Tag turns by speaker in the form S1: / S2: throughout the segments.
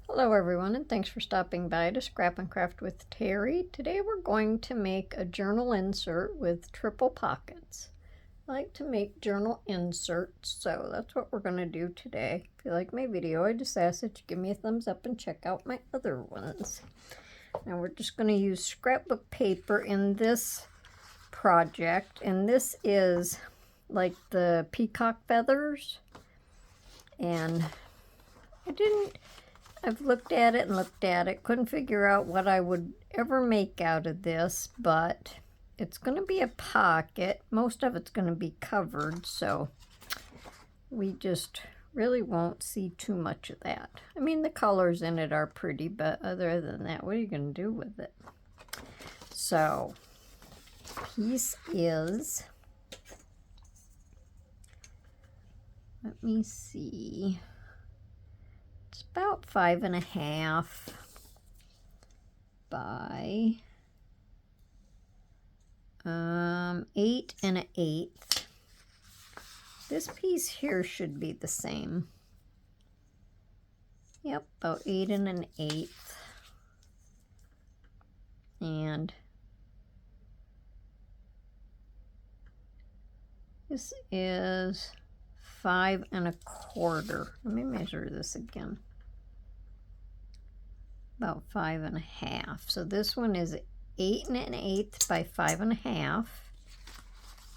S1: Hello everyone, and thanks for stopping by to Scrap and Craft with Terry. Today we're going to make a journal insert with triple pockets. I like to make journal inserts, so that's what we're going to do today. If you like my video, I just ask that you give me a thumbs up and check out my other ones. Now we're just going to use scrapbook paper in this project, and this is like the peacock feathers, and I've looked at it and looked at it, couldn't figure out what I would ever make out of this, but it's going to be a pocket. Most of it's going to be covered, so we just really won't see too much of that. I mean, the colors in it are pretty, but other than that, what are you going to do with it? So, piece is, let me see, it's about 5.5 by 8 1/8. This piece here should be the same. Yep, about 8 1/8. And this is 5 1/4. Let me measure this again. About 5.5. So this one is 8 1/8 by 5.5.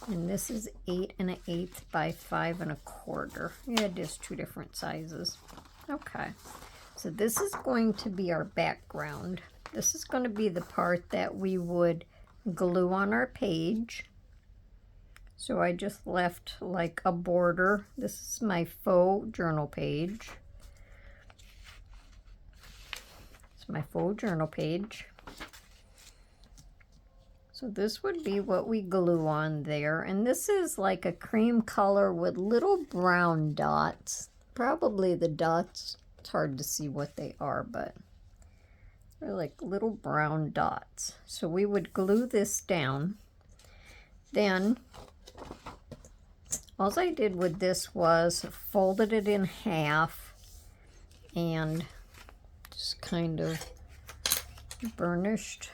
S1: And this is 8 1/8 by 5 1/4. Yeah, it is two different sizes. Okay. So this is going to be our background. This is going to be the part that we would glue on our page. So I just left like a border. This is my faux journal page. It's my faux journal page. So this would be what we glue on there. And this is like a cream color with little brown dots. Probably the dots, it's hard to see what they are, but they're like little brown dots. So we would glue this down. Then all I did with this was folded it in half and just kind of burnished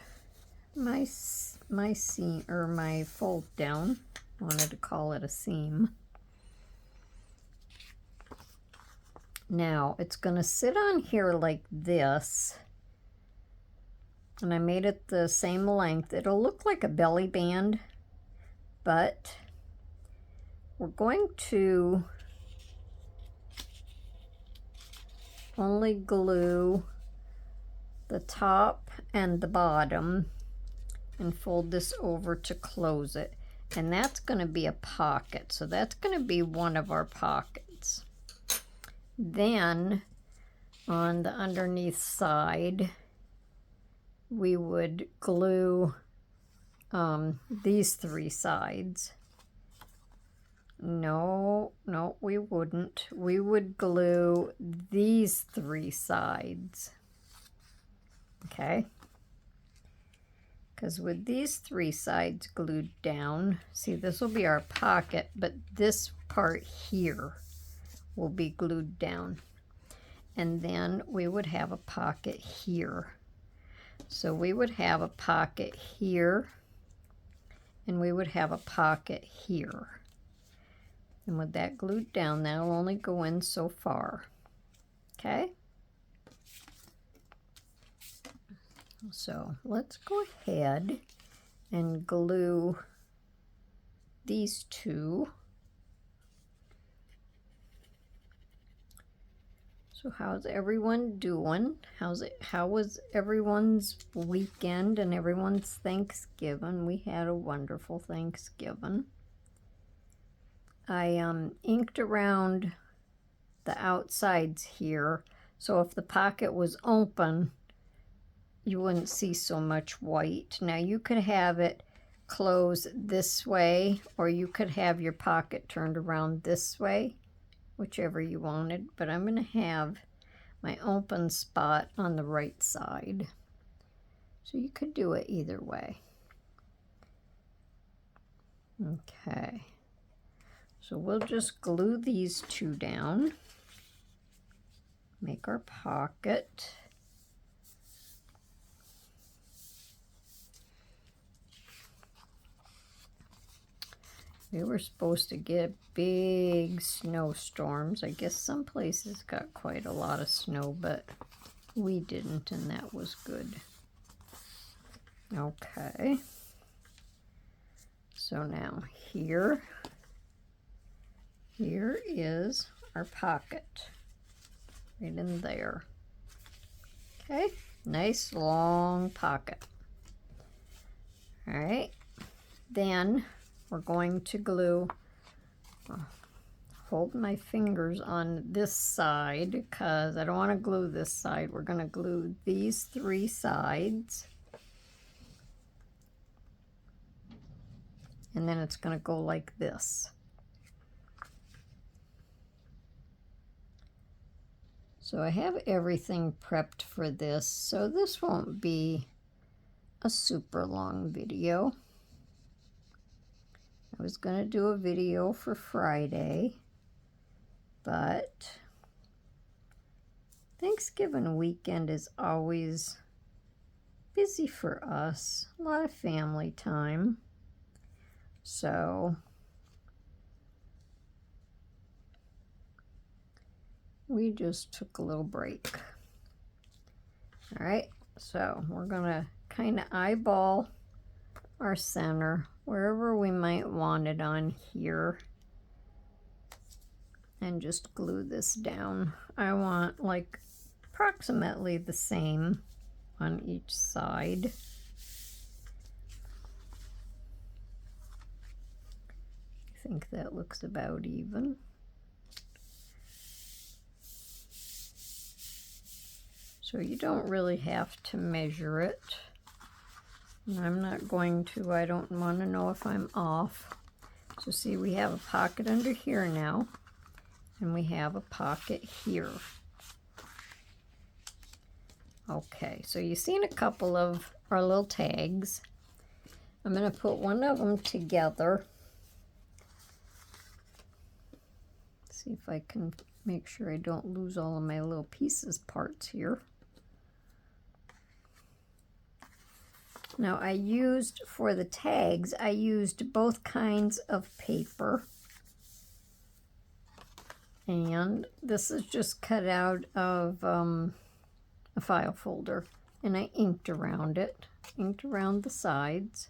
S1: my seam, or my fold down. I wanted to call it a seam. Now it's going to sit on here like this, and I made it the same length. It'll look like a belly band, but we're going to only glue the top and the bottom and fold this over to close it. And that's going to be a pocket. So that's going to be one of our pockets. Then on the underneath side, we would glue these three sides. No, we wouldn't. We would glue these three sides. Okay? Because with these three sides glued down, see, this will be our pocket, but this part here will be glued down. And then we would have a pocket here. So we would have a pocket here, and we would have a pocket here. And with that glued down, that'll only go in so far. Okay? So let's go ahead and glue these two. So how's everyone doing? How was everyone's weekend and everyone's Thanksgiving? We had a wonderful Thanksgiving. I inked around the outsides here, so if the pocket was open, you wouldn't see so much white. Now you could have it close this way, or you could have your pocket turned around this way, whichever you wanted, but I'm going to have my open spot on the right side. So you could do it either way. Okay. So we'll just glue these two down. make our pocket. We were supposed to get big snowstorms. I guess some places got quite a lot of snow, but we didn't, and that was good. Okay. So now here is our pocket, right in there. Okay, nice long pocket. All right, then we're going to glue, hold my fingers on this side because I don't want to glue this side. We're going to glue these 3 sides. And then it's going to go like this. So I have everything prepped for this, so this won't be a super long video. I was going to do a video for Friday, but Thanksgiving weekend is always busy for us. A lot of family time. So we just took a little break. All right, so we're going to kind of eyeball our center wherever we might want it on here and just glue this down. I want like approximately the same on each side. I think that looks about even. So you don't really have to measure it. And I'm not going to. I don't want to know if I'm off. So see, we have a pocket under here now, and we have a pocket here. Okay, so you've seen a couple of our little tags. I'm going to put one of them together. See if I can make sure I don't lose all of my little pieces parts here. Now I used, for the tags, I used both kinds of paper. And this is just cut out of a file folder. And I inked around it, inked around the sides.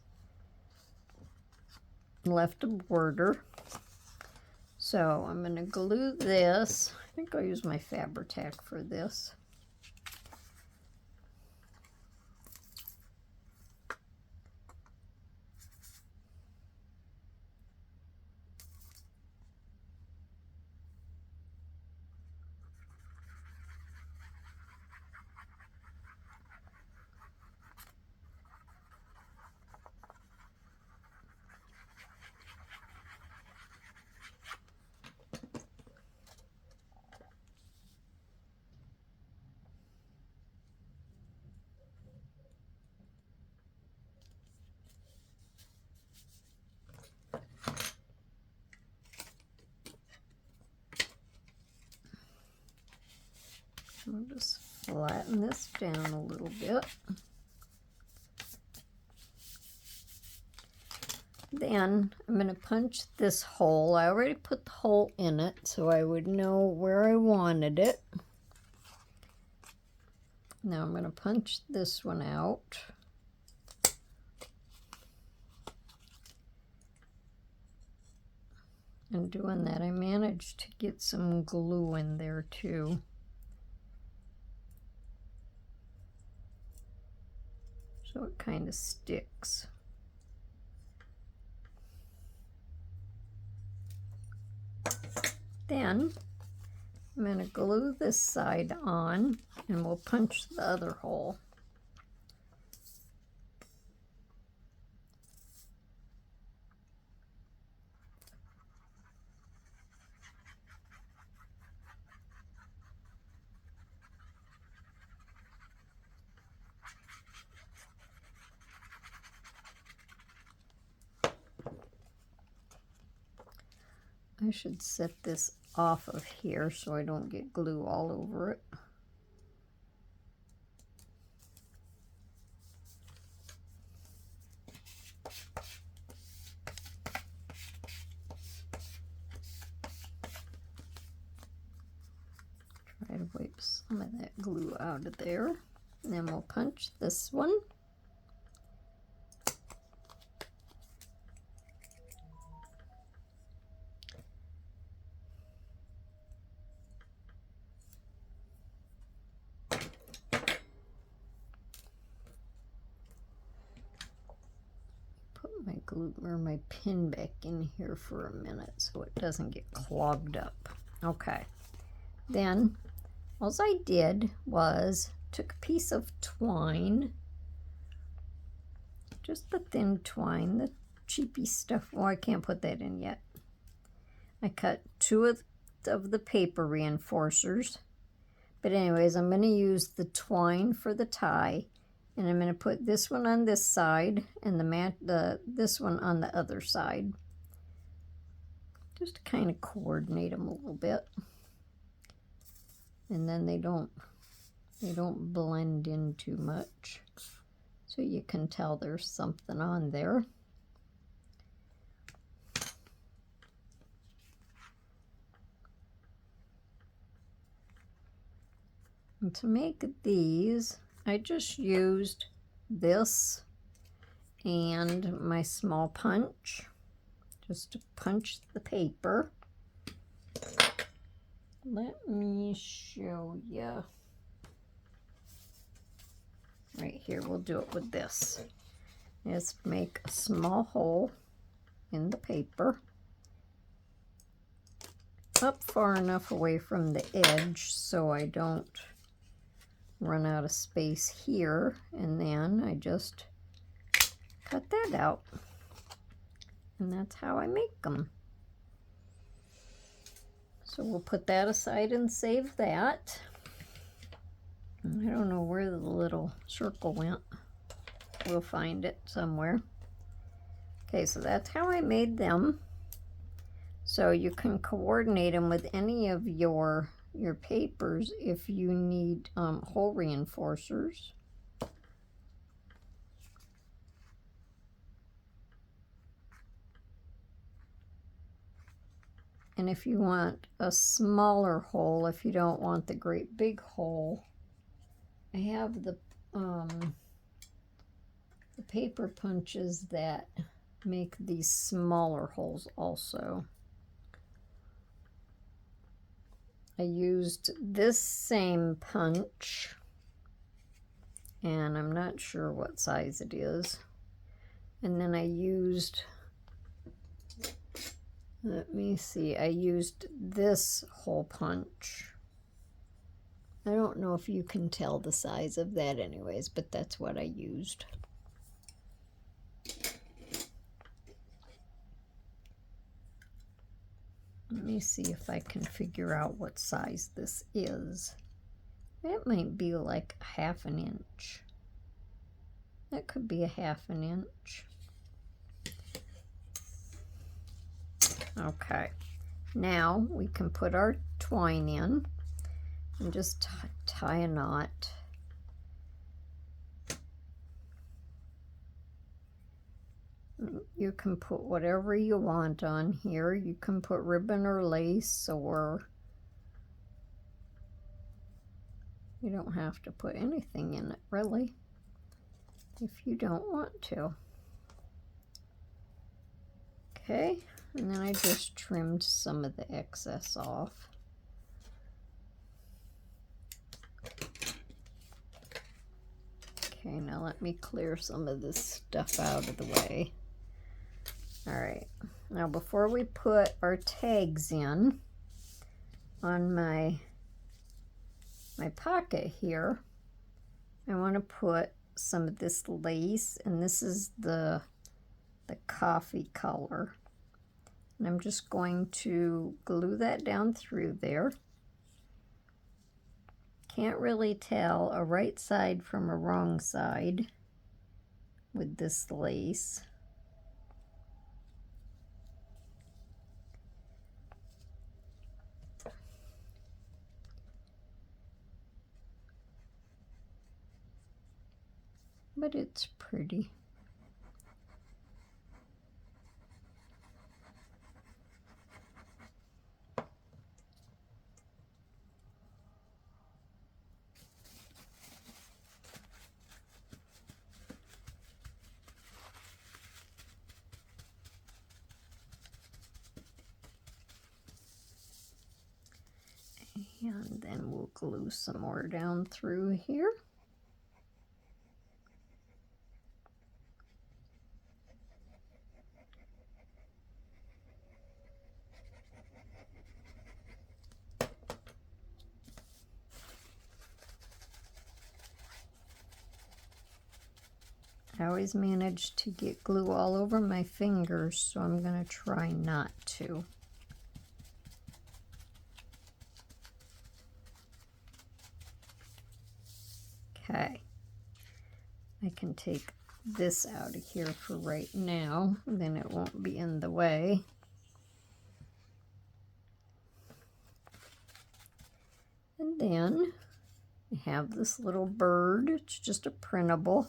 S1: Left a border. So I'm going to glue this. I think I'll use my Fabri-Tac for this. I'll just flatten this down a little bit. Then I'm going to punch this hole. I already put the hole in it so I would know where I wanted it. Now I'm going to punch this one out. And doing that, I managed to get some glue in there too. So it kind of sticks. Then I'm going to glue this side on and we'll punch the other hole. I should set this off of here so I don't get glue all over it. try to wipe some of that glue out of there. And then we'll punch this one. My glue or my pin back in here for a minute so it doesn't get clogged up. Okay, then all I did was took a piece of twine, just the thin twine, the cheapy stuff. Oh, I can't put that in yet. I cut two of the paper reinforcers, but anyways, I'm going to use the twine for the tie. And I'm going to put this one on this side and this one on the other side. Just to kind of coordinate them a little bit. And then they don't blend in too much. So you can tell there's something on there. And to make these, I just used this and my small punch just to punch the paper. Let me show you. Right here, we'll do it with this. Just make a small hole in the paper, up far enough away from the edge so I don't run out of space here, and then I just cut that out, and that's how I make them. So we'll put that aside and save that. I don't know where the little circle went. We'll find it somewhere. Okay, so that's how I made them. So you can coordinate them with any of your papers if you need hole reinforcers. And if you want a smaller hole, if you don't want the great big hole, I have the paper punches that make these smaller holes also. I used this same punch, and I'm not sure what size it is. And then I used, let me see, I used this hole punch. I don't know if you can tell the size of that anyways, but that's what I used. Let me see if I can figure out what size this is. It might be like 1/2 inch. That could be 1/2 inch. Okay, now we can put our twine in and just tie a knot. You can put whatever you want on here. You can put ribbon or lace, or you don't have to put anything in it, really, if you don't want to. Okay, and then I just trimmed some of the excess off. Okay, now let me clear some of this stuff out of the way. All right, now before we put our tags in on my pocket here, I want to put some of this lace, and this is the coffee color. And I'm just going to glue that down through there. Can't really tell a right side from a wrong side with this lace. But it's pretty. And then we'll glue some more down through here. I always manage to get glue all over my fingers, so I'm going to try not to. Okay, I can take this out of here for right now, then it won't be in the way. And then I have this little bird. It's just a printable,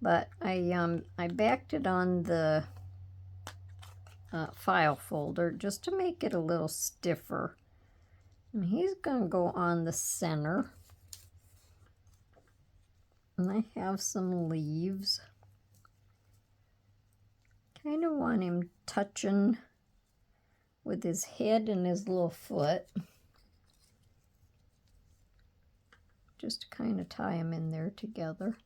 S1: but I backed it on the file folder just to make it a little stiffer. And he's going to go on the center. And I have some leaves. Kind of want him touching with his head and his little foot. Just to kind of tie them in there together.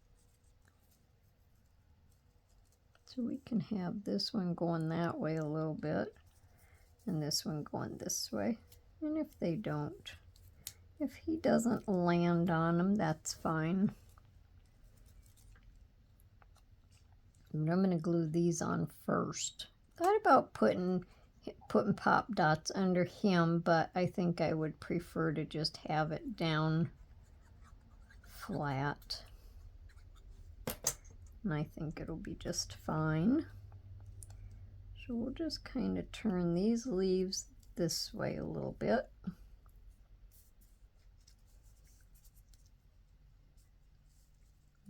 S1: So we can have this one going that way a little bit, and this one going this way. And if they don't, if he doesn't land on them, that's fine. And I'm going to glue these on first. Thought about putting pop dots under him, but I think I would prefer to just have it down flat. And I think it'll be just fine. So we'll just kind of turn these leaves this way a little bit.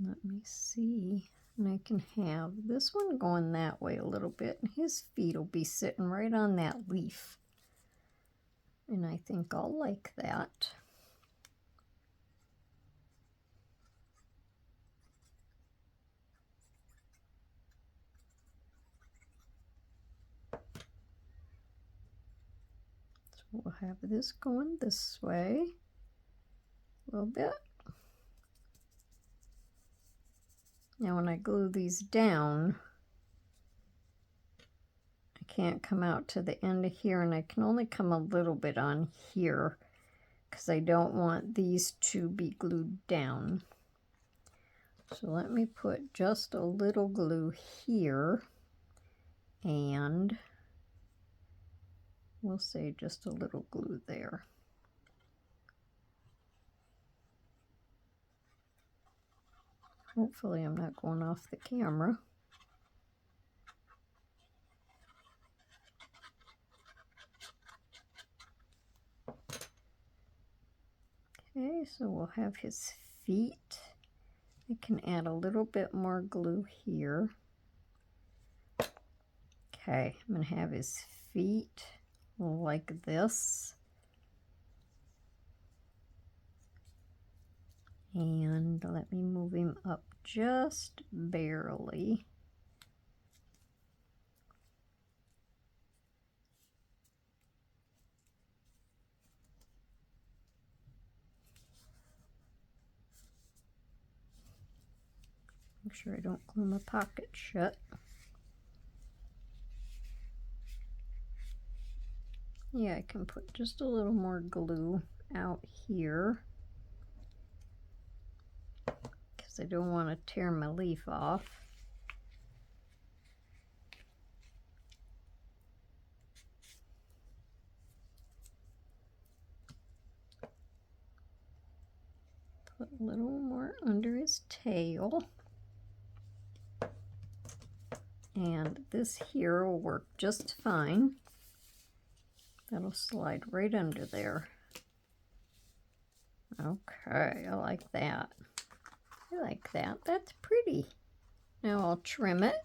S1: Let me see. And I can have this one going that way a little bit, and his feet will be sitting right on that leaf. And I think I'll like that. So we'll have this going this way a little bit. Now when I glue these down, I can't come out to the end of here, and I can only come a little bit on here because I don't want these to be glued down. So let me put just a little glue here, and we'll say just a little glue there. Hopefully I'm not going off the camera. Okay, so we'll have his feet. I can add a little bit more glue here. Okay, I'm going to have his feet like this. And let me move him up just barely. Make sure I don't glue my pocket shut. Yeah, I can put just a little more glue out here, because I don't want to tear my leaf off. Put a little more under his tail. And this here will work just fine. That'll slide right under there. Okay, I like that. I like that. That's pretty. Now I'll trim it.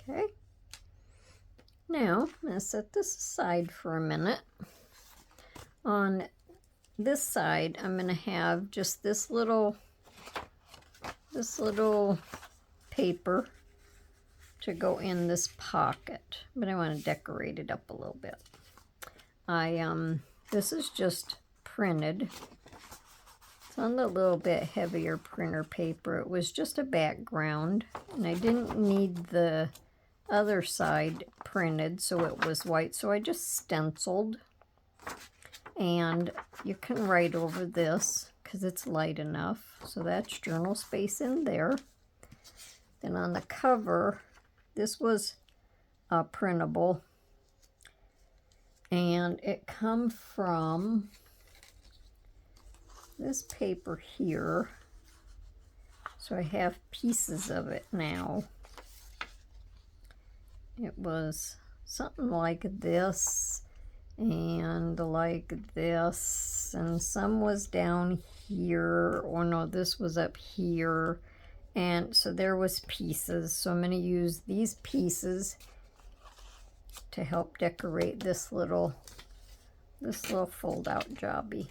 S1: Okay. Now, I'm going to set this aside for a minute. On this side, I'm going to have just this little paper to go in this pocket, but I want to decorate it up a little bit. This is just printed. It's on the little bit heavier printer paper. It was just a background, and I didn't need the other side printed, so it was white, so I just stenciled. And you can write over this because it's light enough. So that's journal space in there. Then on the cover, this was printable, and it come from this paper here. So I have pieces of it now. It was something like this and like this, and some was down here, or no, this was up here. And so there was pieces, so I'm going to use these pieces to help decorate this little fold out jobby.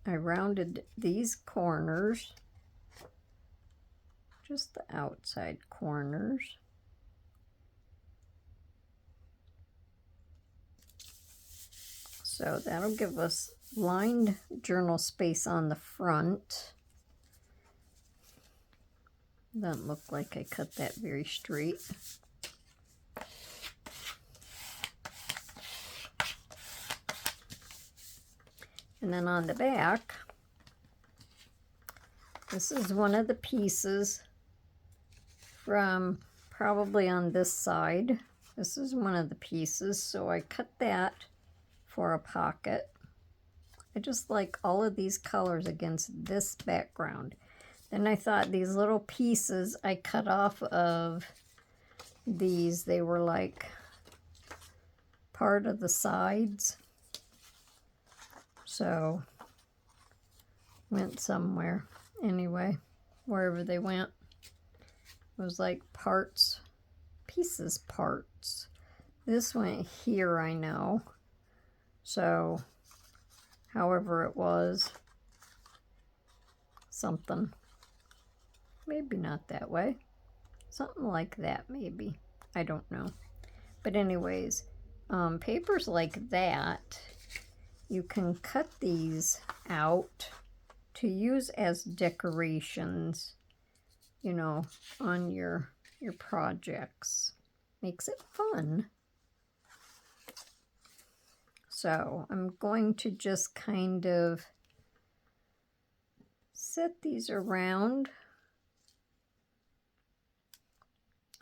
S1: I rounded these corners, just the outside corners. So that'll give us lined journal space on the front. Doesn't look like I cut that very straight. And then on the back, this is one of the pieces from probably on this side. This is one of the pieces, so I cut that for a pocket. I just like all of these colors against this background. Then I thought these little pieces I cut off of these, they were like part of the sides. So, went somewhere. Anyway, wherever they went. It was like parts, pieces parts. This went here, I know. So, however it was, something. Maybe not that way. Something like that, maybe. I don't know. But anyways, papers like that, you can cut these out to use as decorations, you know, on your projects. Makes it fun. So I'm going to just kind of set these around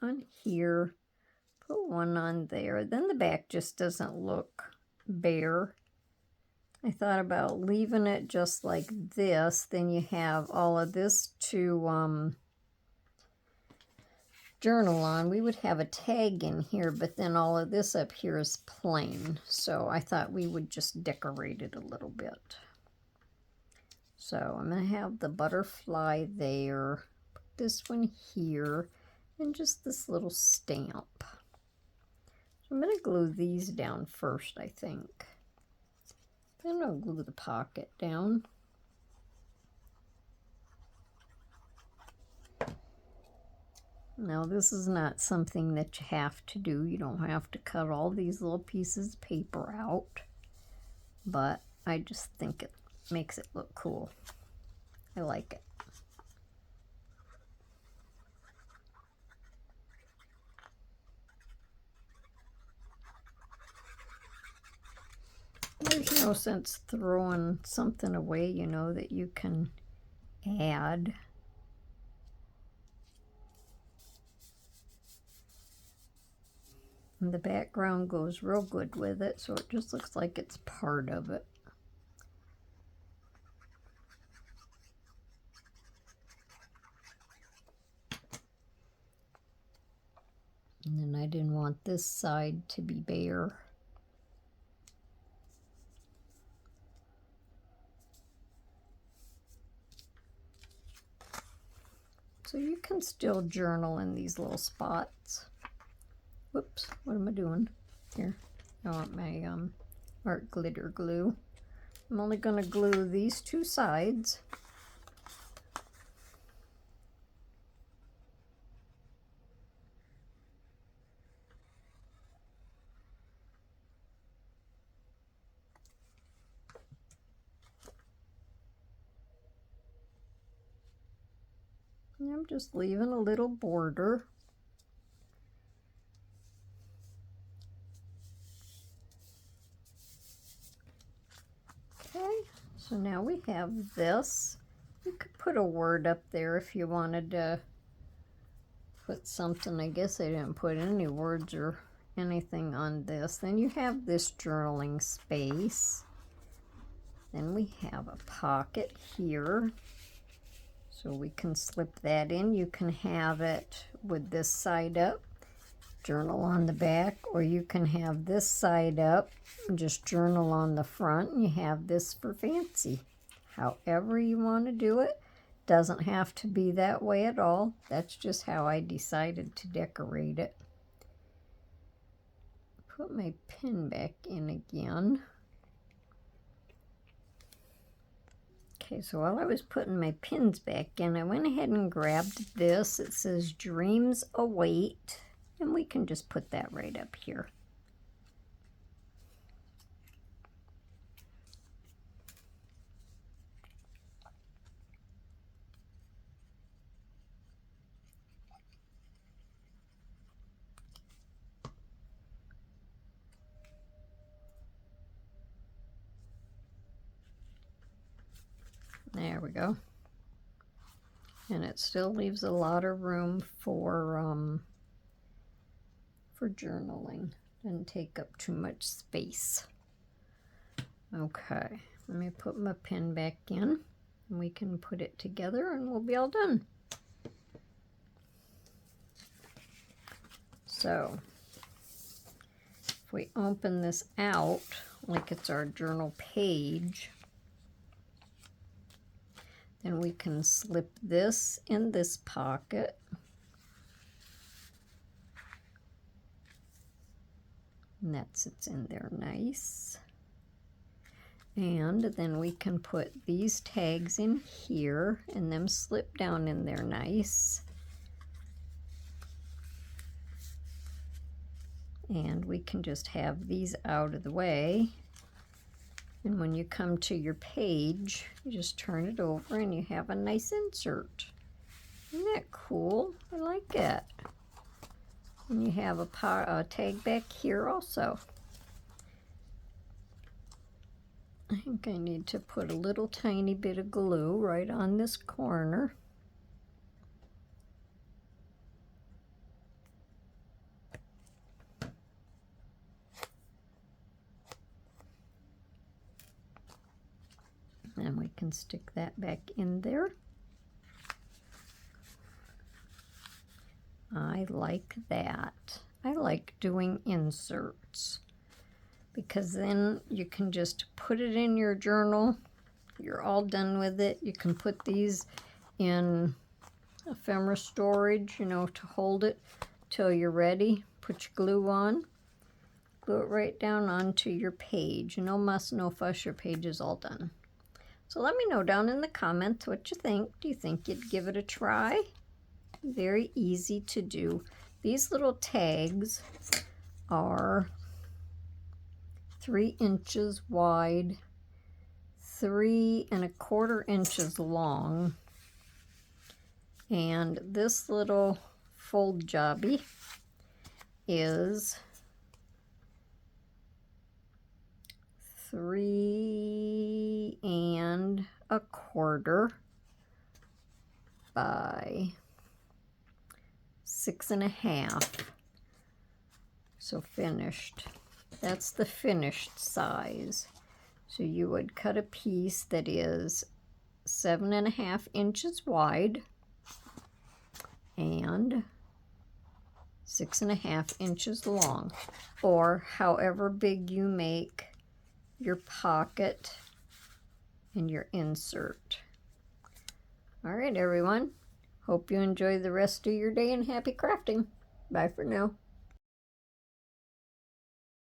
S1: on here, put one on there. Then the back just doesn't look bare. I thought about leaving it just like this. Then you have all of this to journal on. We would have a tag in here, but then all of this up here is plain. So I thought we would just decorate it a little bit. So I'm going to have the butterfly there, put this one here, and just this little stamp. So I'm going to glue these down first, I think. Then I'll glue the pocket down. Now this is not something that you have to do. You don't have to cut all these little pieces of paper out. But I just think it makes it look cool. I like it. There's no sense throwing something away, you know, that you can add. And the background goes real good with it, so it just looks like it's part of it. And then I didn't want this side to be bare. So you can still journal in these little spots. Whoops, what am I doing? Here, I want my art glitter glue. I'm only going to glue these two sides. And I'm just leaving a little border. Okay, so now we have this. You could put a word up there if you wanted to put something. I guess I didn't put any words or anything on this. Then you have this journaling space. Then we have a pocket here, so we can slip that in. You can have it with this side up, journal on the back, or you can have this side up and just journal on the front, and you have this for fancy. However you want to do it. Doesn't have to be that way at all. That's just how I decided to decorate it. Put my pin back in again. Okay, so while I was putting my pins back in, I went ahead and grabbed this. It says Dreams Await, and we can just put that right up here. There we go. And it still leaves a lot of room for journaling. Doesn't take up too much space. Okay, let me put my pin back in, and we can put it together and we'll be all done. So, if we open this out like it's our journal page, then we can slip this in this pocket. And that sits in there nice. And then we can put these tags in here and them slip down in there nice. And we can just have these out of the way. And when you come to your page, you just turn it over and you have a nice insert. Isn't that cool? I like it. And you have a tag back here also. I think I need to put a little tiny bit of glue right on this corner. And we can stick that back in there. I like that. I like doing inserts because then you can just put it in your journal. You're all done with it. You can put these in ephemera storage, you know, to hold it till you're ready. Put your glue on. Glue it right down onto your page. No muss, no fuss, your page is all done. So let me know down in the comments what you think. Do you think you'd give it a try? Very easy to do. These little tags are 3 inches wide, 3 1/4 inches long. And this little fold jobby is 3 1/4 by 6 1/2. So finished. That's the finished size. So you would cut a piece that is 7.5 inches wide and 6.5 inches long, or however big you make your pocket and your insert. All right, everyone. Hope you enjoy the rest of your day and happy crafting. Bye for now.